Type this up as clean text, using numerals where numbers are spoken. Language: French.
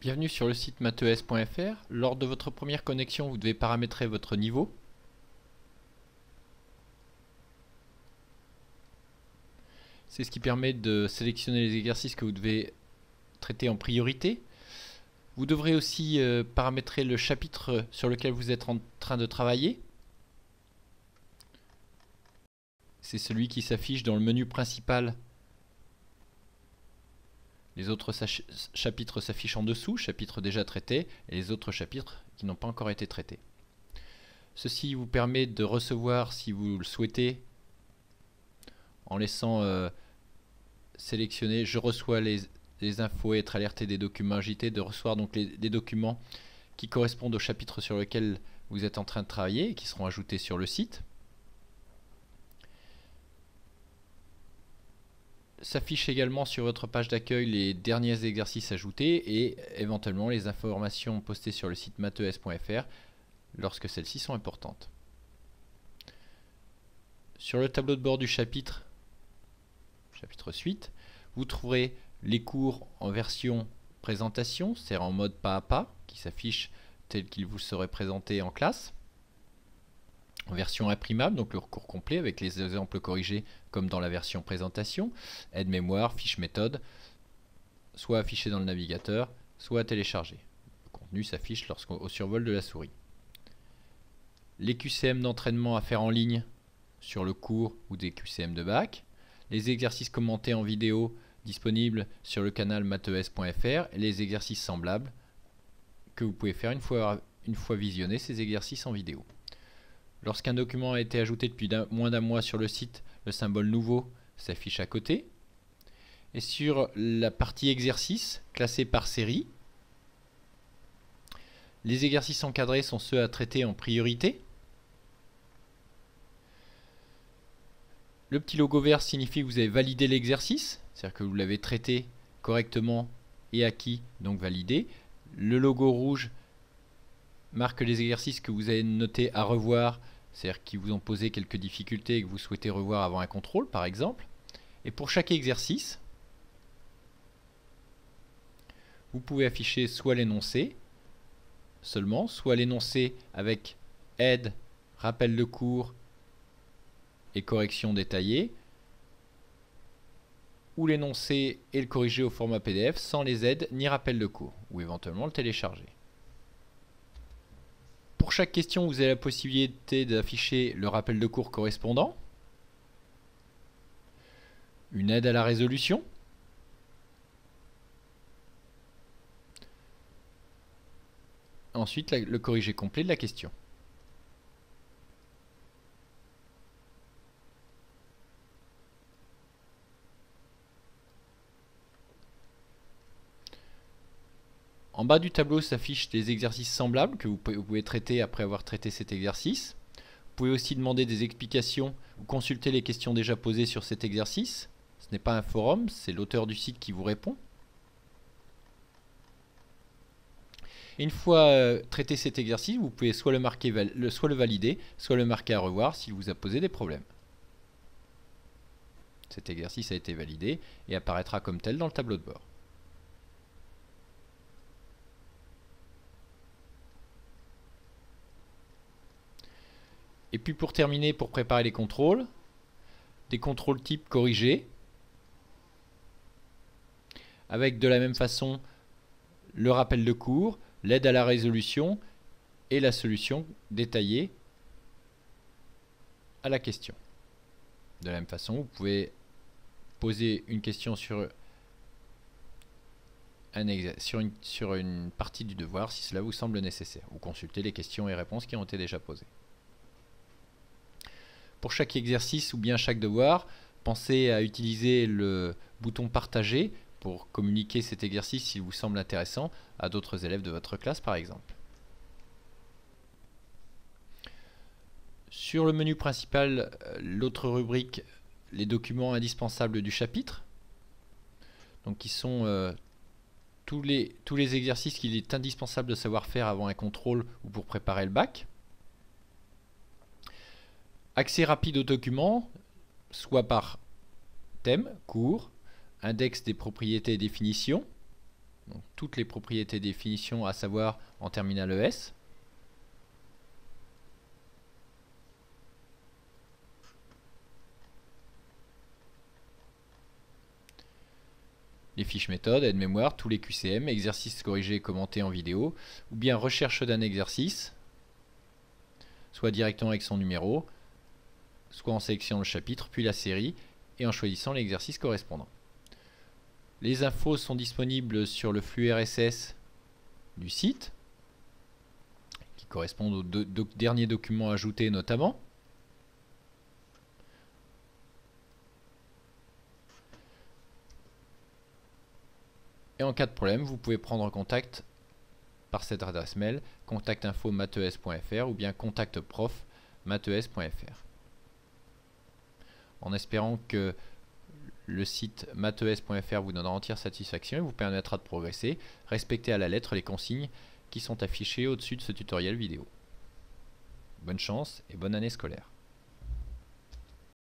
Bienvenue sur le site mathees.fr. Lors de votre première connexion, vous devez paramétrer votre niveau. C'est ce qui permet de sélectionner les exercices que vous devez traiter en priorité. Vous devrez aussi paramétrer le chapitre sur lequel vous êtes en train de travailler. C'est celui qui s'affiche dans le menu principal. Les autres chapitres s'affichent en dessous, chapitres déjà traités, et les autres chapitres qui n'ont pas encore été traités. Ceci vous permet de recevoir, si vous le souhaitez, en laissant sélectionner « Je reçois les infos et être alerté des documents agités », de recevoir donc des documents qui correspondent au chapitre sur lequel vous êtes en train de travailler et qui seront ajoutés sur le site. S'affichent également sur votre page d'accueil les derniers exercices ajoutés et éventuellement les informations postées sur le site mathees.fr lorsque celles-ci sont importantes. Sur le tableau de bord du chapitre suite, vous trouverez les cours en version présentation, c'est-à-dire en mode pas à pas, qui s'affiche tel qu'il vous serait présenté en classe. En version imprimable, donc le cours complet avec les exemples corrigés comme dans la version présentation, aide-mémoire, fiche méthode, soit affiché dans le navigateur, soit téléchargé. Le contenu s'affiche au survol de la souris. Les QCM d'entraînement à faire en ligne sur le cours ou des QCM de bac, les exercices commentés en vidéo disponibles sur le canal mathees.fr et les exercices semblables que vous pouvez faire une fois visionnés ces exercices en vidéo. Lorsqu'un document a été ajouté depuis moins d'un mois sur le site, le symbole nouveau s'affiche à côté. Et sur la partie exercices, classée par série, les exercices encadrés sont ceux à traiter en priorité. Le petit logo vert signifie que vous avez validé l'exercice, c'est-à-dire que vous l'avez traité correctement et acquis, donc validé. Le logo rouge marque les exercices que vous avez notés à revoir, c'est-à-dire qui vous ont posé quelques difficultés et que vous souhaitez revoir avant un contrôle, par exemple. Et pour chaque exercice, vous pouvez afficher soit l'énoncé seulement, soit l'énoncé avec aide, rappel de cours et correction détaillée, ou l'énoncé et le corriger au format PDF sans les aides ni rappel de cours, ou éventuellement le télécharger. Pour chaque question, vous avez la possibilité d'afficher le rappel de cours correspondant, une aide à la résolution, ensuite le corrigé complet de la question. En bas du tableau s'affichent des exercices semblables que vous pouvez traiter après avoir traité cet exercice. Vous pouvez aussi demander des explications ou consulter les questions déjà posées sur cet exercice. Ce n'est pas un forum, c'est l'auteur du site qui vous répond. Et une fois traité cet exercice, vous pouvez soit le valider, soit le marquer à revoir s'il vous a posé des problèmes. Cet exercice a été validé et apparaîtra comme tel dans le tableau de bord. Et puis pour terminer, pour préparer les contrôles, des contrôles type corrigés, avec de la même façon le rappel de cours, l'aide à la résolution et la solution détaillée à la question. De la même façon, vous pouvez poser une question sur une partie du devoir si cela vous semble nécessaire, ou consulter les questions et réponses qui ont été déjà posées. Pour chaque exercice ou bien chaque devoir, pensez à utiliser le bouton partager pour communiquer cet exercice s'il vous semble intéressant à d'autres élèves de votre classe par exemple. Sur le menu principal, l'autre rubrique, les documents indispensables du chapitre, donc qui sont tous les exercices qu'il est indispensable de savoir faire avant un contrôle ou pour préparer le bac. Accès rapide aux documents, soit par thème, cours, index des propriétés et définitions, Donc, toutes les propriétés des définitions, à savoir en terminal ES. Les fiches méthodes, aide-mémoire, tous les QCM, exercices corrigés et commentés en vidéo, ou bien recherche d'un exercice, soit directement avec son numéro, soit en sélectionnant le chapitre, puis la série, et en choisissant l'exercice correspondant. Les infos sont disponibles sur le flux RSS du site, qui correspondent aux derniers documents ajoutés notamment. Et en cas de problème, vous pouvez prendre contact par cette adresse mail contactinfo@mathees.fr ou bien contactprof@mathees.fr. En espérant que le site mathees.fr vous donnera entière satisfaction et vous permettra de progresser, respectez à la lettre les consignes qui sont affichées au-dessus de ce tutoriel vidéo. Bonne chance et bonne année scolaire.